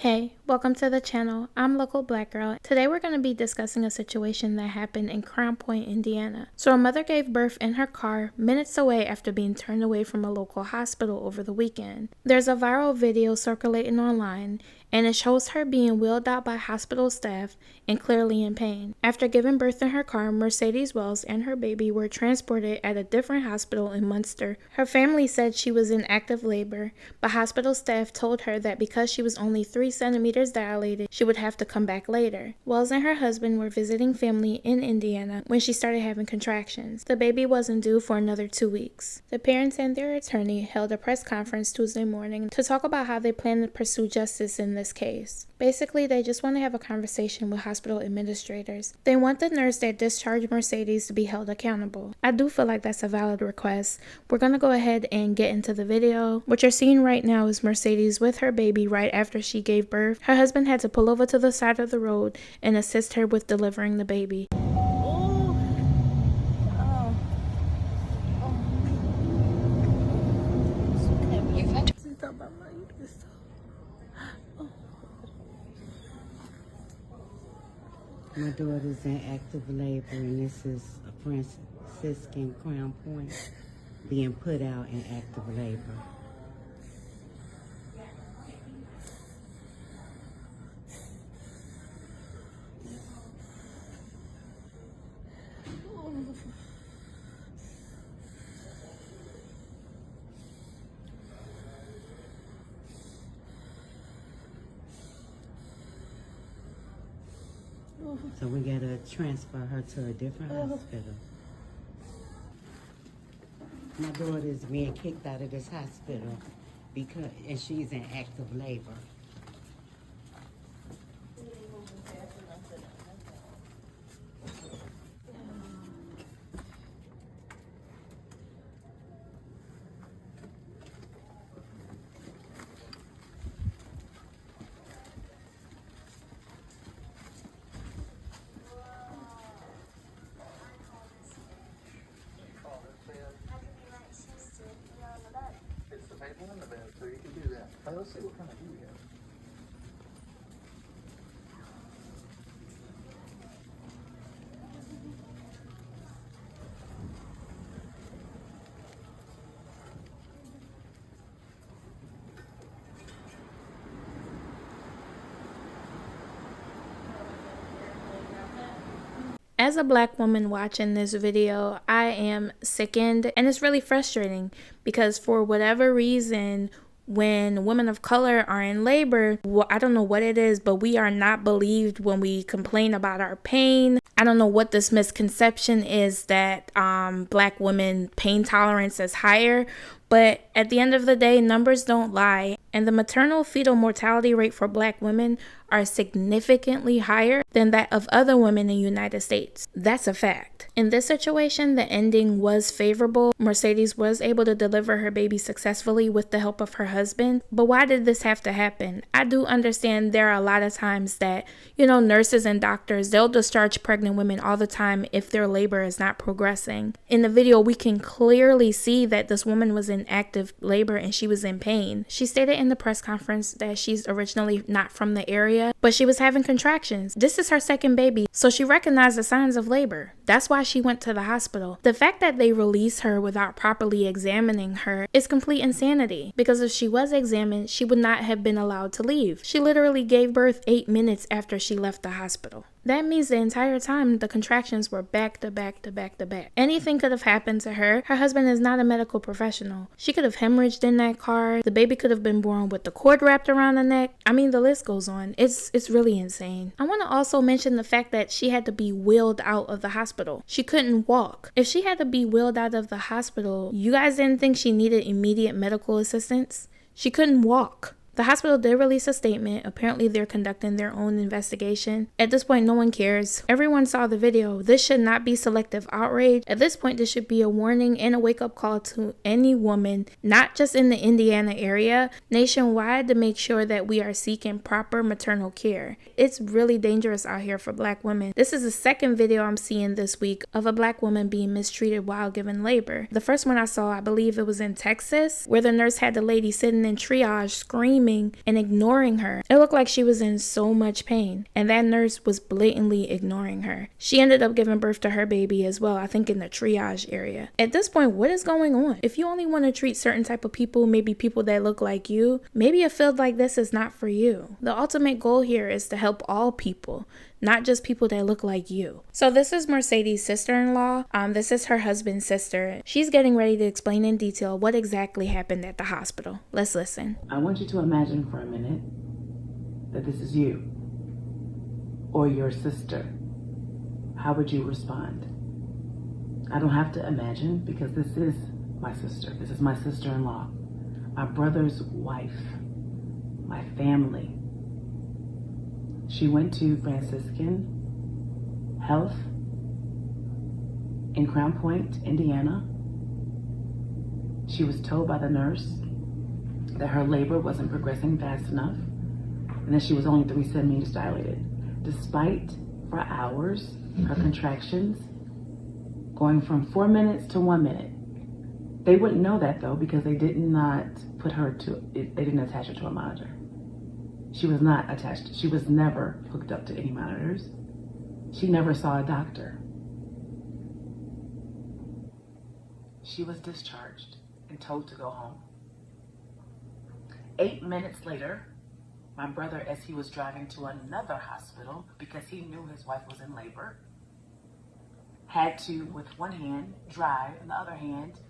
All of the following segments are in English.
Hey, welcome to the channel. I'm local black girl. Today we're going to be discussing a situation that happened in Crown Point, Indiana. So a mother gave birth in her car minutes away after being turned away from a local hospital over the weekend. There's a viral video circulating online and it shows her being wheeled out by hospital staff and clearly in pain. After giving birth in her car, Mercedes Wells and her baby were transported at a different hospital in Munster. Her family said she was in active labor, but hospital staff told her that because she was only 3 centimeters dilated, she would have to come back later. Wells and her husband were visiting family in Indiana when she started having contractions. The baby wasn't due for another 2 weeks. The parents and their attorney held a press conference Tuesday morning to talk about how they plan to pursue justice in this case. Basically, they just want to have a conversation with hospital administrators. They want the nurse that discharged Mercedes to be held accountable. I do feel like that's a valid request. We're going to go ahead and get into the video. What you're seeing right now is Mercedes with her baby right after she gave birth. Her husband had to pull over to the side of the road and assist her with delivering the baby. My daughter's in active labor, and this is a Franciscan Crown Point being put out in active labor. So we gotta transfer her to a different hospital. My daughter is being kicked out of this hospital and she's in active labor. It's the table in the bed, so you can do that. Let's see what kind of view we have. As a black woman watching this video, I am sickened, and it's really frustrating because for whatever reason, when women of color are in labor, I don't know what it is, but we are not believed when we complain about our pain. I don't know what this misconception is that black women pain tolerance is higher, but at the end of the day, numbers don't lie, and the maternal fetal mortality rate for black women are significantly higher than that of other women in the United States. That's a fact. In this situation, the ending was favorable. Mercedes was able to deliver her baby successfully with the help of her husband. But why did this have to happen? I do understand there are a lot of times that, nurses and doctors, they'll discharge pregnant women all the time if their labor is not progressing. In the video, we can clearly see that this woman was in active labor and she was in pain. She stated in the press conference that she's originally not from the area, but she was having contractions. This is her second baby, so she recognized the signs of labor. That's why she went to the hospital. The fact that they released her without properly examining her is complete insanity, because if she was examined, she would not have been allowed to leave. She literally gave birth 8 minutes after she left the hospital. That means the entire time the contractions were back to back to back to back. Anything could have happened to her. Her husband is not a medical professional. She could have hemorrhaged in that car. The baby could have been born with the cord wrapped around the neck. I mean, the list goes on. It's really insane. I want to also mention the fact that she had to be wheeled out of the hospital. She couldn't walk. If she had to be wheeled out of the hospital, you guys didn't think she needed immediate medical assistance? She couldn't walk. The hospital did release a statement. Apparently, they're conducting their own investigation. At this point, no one cares. Everyone saw the video. This should not be selective outrage. At this point, this should be a warning and a wake-up call to any woman, not just in the Indiana area, nationwide, to make sure that we are seeking proper maternal care. It's really dangerous out here for black women. This is the second video I'm seeing this week of a black woman being mistreated while giving labor. The first one I saw, I believe it was in Texas, where the nurse had the lady sitting in triage screaming screaming and ignoring her. It looked like she was in so much pain, and that nurse was blatantly ignoring her. She ended up giving birth to her baby as well, I think in the triage area. At this point, what is going on? If you only want to treat certain type of people, maybe people that look like you, maybe a field like this is not for you. The ultimate goal here is to help all people, not just people that look like you. So this is Mercedes' sister-in-law. This is her husband's sister. She's getting ready to explain in detail what exactly happened at the hospital. Let's listen. I want you to imagine for a minute that this is you or your sister. How would you respond? I don't have to imagine because this is my sister. This is my sister-in-law, my brother's wife, my family. She went to Franciscan Health in Crown Point, Indiana. She was told by the nurse that her labor wasn't progressing fast enough and that she was only 3 centimeters dilated. Despite, for hours, her contractions going from 4 minutes to 1 minute. They wouldn't know that though because they did not put her to, they didn't attach her to a monitor. She was not attached. She was never hooked up to any monitors. She never saw a doctor. She was discharged and told to go home. 8 minutes later, my brother, as he was driving to another hospital because he knew his wife was in labor, had to, with one hand, drive, and the other hand,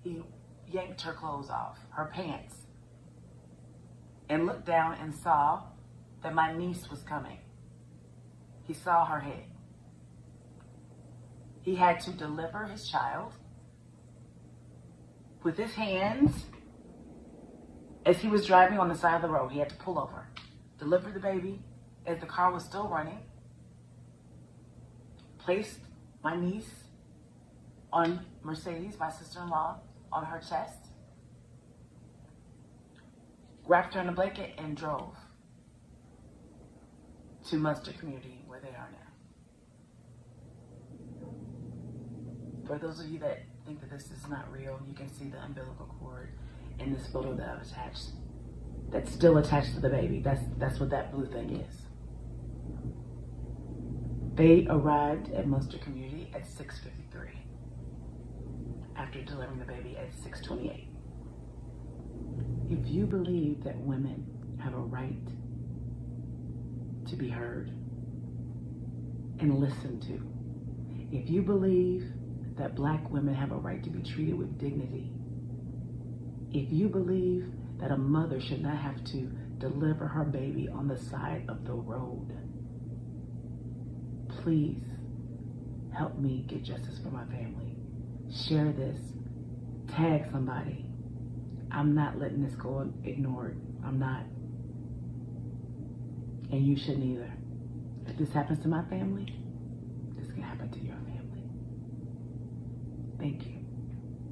he yanked her clothes off, her pants, and looked down and saw that my niece was coming. He saw her head. He had to deliver his child with his hands as he was driving on the side of the road. He had to pull over, deliver the baby as the car was still running, placed my niece on Mercedes, my sister-in-law, on her chest, wrapped her in a blanket, and drove to Munster Community, where they are now. For those of you that think that this is not real, you can see the umbilical cord in this photo that I've attached. That's still attached to the baby. That's what that blue thing is. They arrived at Munster Community at 6:53 after delivering the baby at 6:28. If you believe that women have a right to be heard and listened to, if you believe that Black women have a right to be treated with dignity, if you believe that a mother should not have to deliver her baby on the side of the road, please help me get justice for my family. Share this. Tag somebody. I'm not letting this go ignored. I'm not. And you shouldn't either. If this happens to my family, this can happen to your family. Thank you.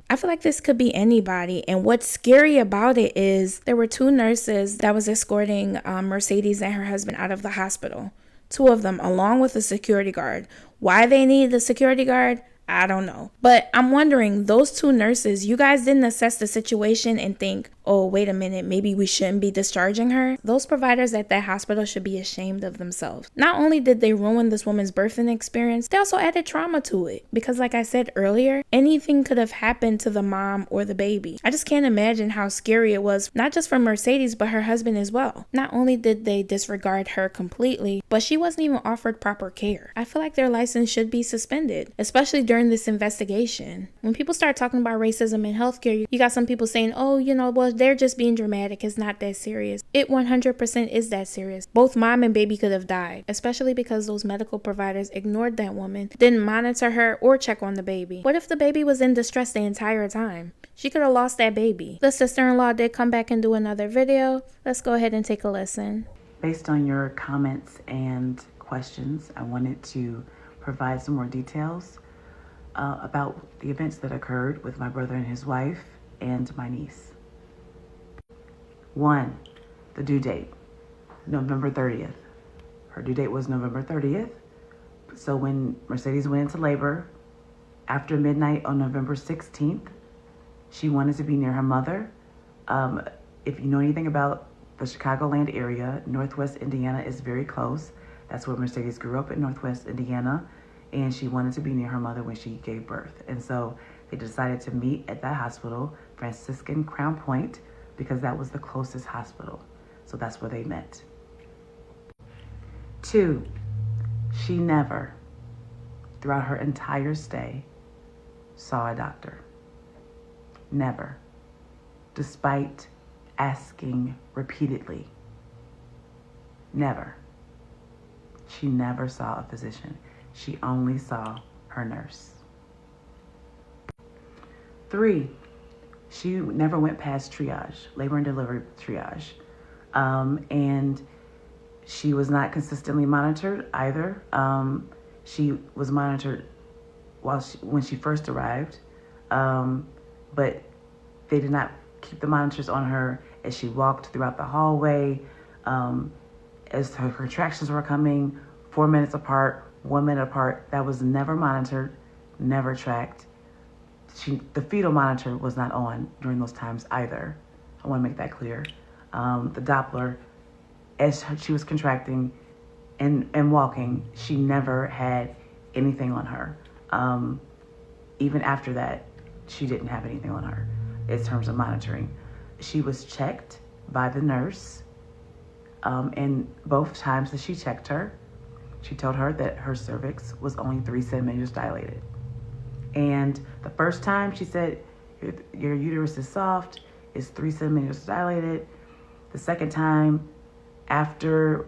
I feel like this could be anybody, and what's scary about it is there were 2 nurses that was escorting Mercedes and her husband out of the hospital. 2 of them, along with a security guard. Why they need the security guard, I don't know. But I'm wondering, those 2 nurses, you guys didn't assess the situation and think, oh, wait a minute, maybe we shouldn't be discharging her? Those providers at that hospital should be ashamed of themselves. Not only did they ruin this woman's birthing experience, they also added trauma to it. Because like I said earlier, anything could have happened to the mom or the baby. I just can't imagine how scary it was, not just for Mercedes, but her husband as well. Not only did they disregard her completely, but she wasn't even offered proper care. I feel like their license should be suspended, especially during this investigation. When people start talking about racism in healthcare, you got some people saying, oh, well, they're just being dramatic. It's not that serious. It 100% is that serious. Both mom and baby could have died, especially because those medical providers ignored that woman, didn't monitor her or check on the baby. What if the baby was in distress the entire time? She could have lost that baby. The sister-in-law did come back and do another video. Let's go ahead and take a listen. Based on your comments and questions, I wanted to provide some more details about the events that occurred with my brother and his wife and my niece. 1, the due date, November 30th. Her due date was November 30th. So when Mercedes went into labor after midnight on November 16th, she wanted to be near her mother. If you know anything about the Chicagoland area. Northwest Indiana is very close. That's where Mercedes grew up, in Northwest Indiana, and she wanted to be near her mother when she gave birth. And so they decided to meet at that hospital, Franciscan Crown Point, because that was the closest hospital. So that's where they met. 2, she never, throughout her entire stay, saw a doctor. Never. Despite asking repeatedly. Never. She never saw a physician. She only saw her nurse. 3, she never went past triage, labor and delivery triage. And she was not consistently monitored either. She was monitored when she first arrived, but they did not keep the monitors on her as she walked throughout the hallway, as her contractions were coming 4 minutes apart, 1 minute apart. That was never monitored, never tracked. The fetal monitor was not on during those times either. I want to make that clear. The Doppler, as she was contracting and walking, she never had anything on her. Even after that, she didn't have anything on her in terms of monitoring. She was checked by the nurse, and both times that she checked her, she told her that her cervix was only 3 centimeters dilated. And the first time she said, your uterus is soft, it's 3 centimeters dilated. The second time, after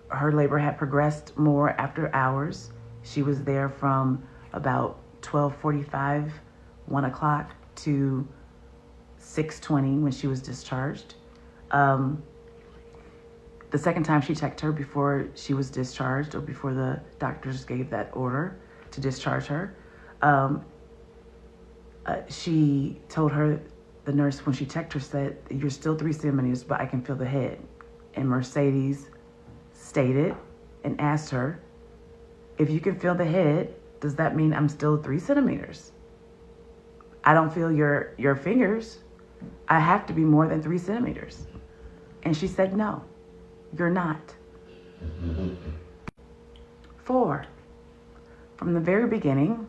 her labor had progressed more after hours, she was there from about 12:45, 1 o'clock to 6:20 when she was discharged. The second time she checked her before she was discharged, or before the doctors gave that order to discharge her, she told her, the nurse, when she checked her, said, you're still 3 centimeters, but I can feel the head. And Mercedes stated and asked her, if you can feel the head, does that mean I'm still 3 centimeters? I don't feel your fingers. I have to be more than 3 centimeters. And she said, no, you're not. 4, from the very beginning,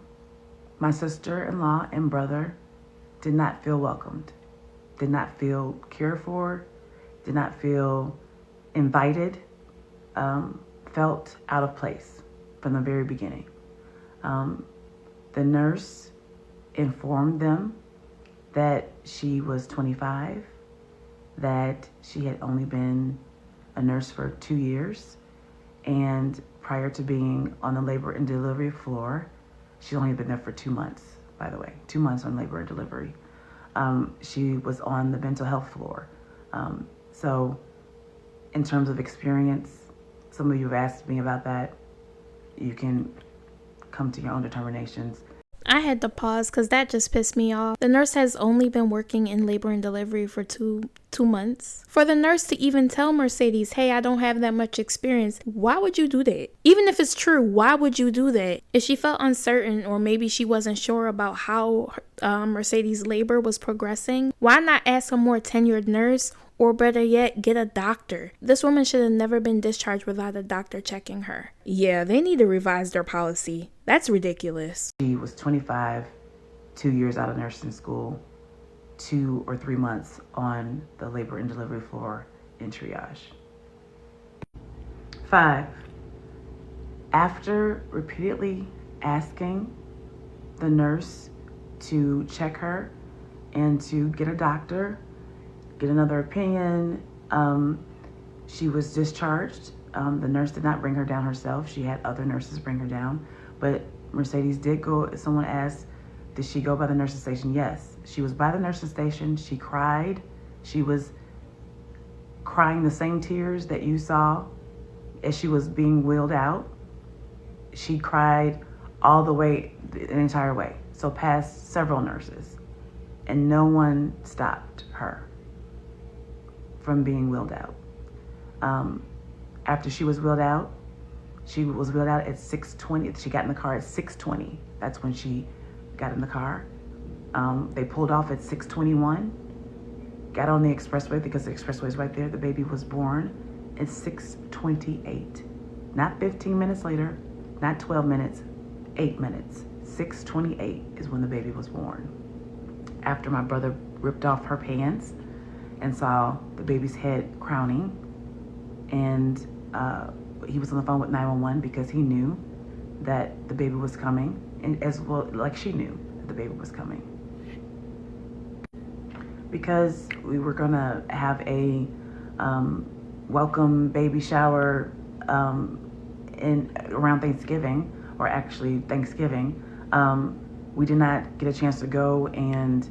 my sister-in-law and brother did not feel welcomed, did not feel cared for, did not feel invited, felt out of place from the very beginning. The nurse informed them that she was 25, that she had only been a nurse for 2 years, and prior to being on the labor and delivery floor, she'd only been there for 2 months, by the way, 2 months on labor and delivery. She was on the mental health floor. So in terms of experience, some of you have asked me about that. You can come to your own determinations. I had to pause because that just pissed me off. The nurse has only been working in labor and delivery for two months. For the nurse to even tell Mercedes, hey, I don't have that much experience, why would you do that? Even if it's true, why would you do that? If she felt uncertain, or maybe she wasn't sure about how Mercedes' labor was progressing, why not ask a more tenured nurse? Or better yet, get a doctor. This woman should have never been discharged without a doctor checking her. Yeah, they need to revise their policy. That's ridiculous. She was 25, 2 years out of nursing school, 2 or 3 months on the labor and delivery floor in triage. 5, after repeatedly asking the nurse to check her and to get a doctor, get another opinion, she was discharged. The nurse did not bring her down herself. She had other nurses bring her down. But Mercedes did go. Someone asked, did she go by the nursing station? Yes. She was by the nursing station. She cried. She was crying the same tears that you saw as she was being wheeled out. She cried all the way, the entire way. So past several nurses. And no one stopped her from being wheeled out. After she was wheeled out, at 6:20. She got in the car at 6:20. That's when she got in the car. They pulled off at 6:21. got on the expressway because the expressway is right there. The baby was born at 6:28. Not 15 minutes later, not 12 minutes, 8 minutes. 6:28 is when the baby was born. After my brother ripped off her pants and saw the baby's head crowning, and he was on the phone with 911 because he knew that the baby was coming, and as well, like she knew that the baby was coming. Because we were gonna have a welcome baby shower around Thanksgiving, or actually Thanksgiving, we did not get a chance to go and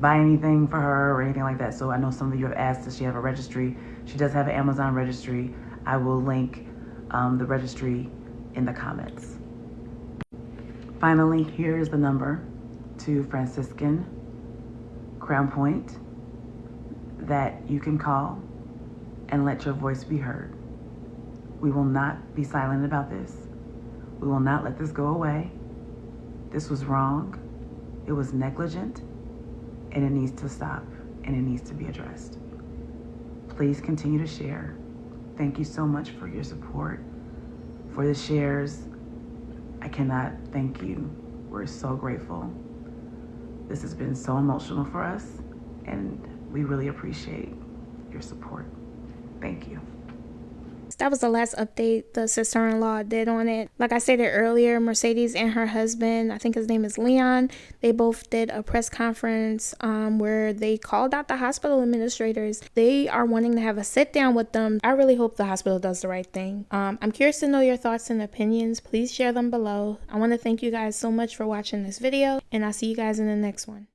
buy anything for her or anything like that. So I know some of you have asked, does she have a registry? She does have an Amazon registry. I will link the registry in the comments. Finally, here is the number to Franciscan Crown Point that you can call and let your voice be heard. We will not be silent about this. We will not let this go away. This was wrong. It was negligent, and it needs to stop, and it needs to be addressed. Please continue to share. Thank you so much for your support, for the shares. I cannot thank you. We're so grateful. This has been so emotional for us, and we really appreciate your support. Thank you. That was the last update the sister-in-law did on it. Like I stated earlier, Mercedes and her husband, I think his name is Leon, they both did a press conference where they called out the hospital administrators. They are wanting to have a sit down with them. I really hope the hospital does the right thing. I'm curious to know your thoughts and opinions. Please share them below. I want to thank you guys so much for watching this video, and I'll see you guys in the next one.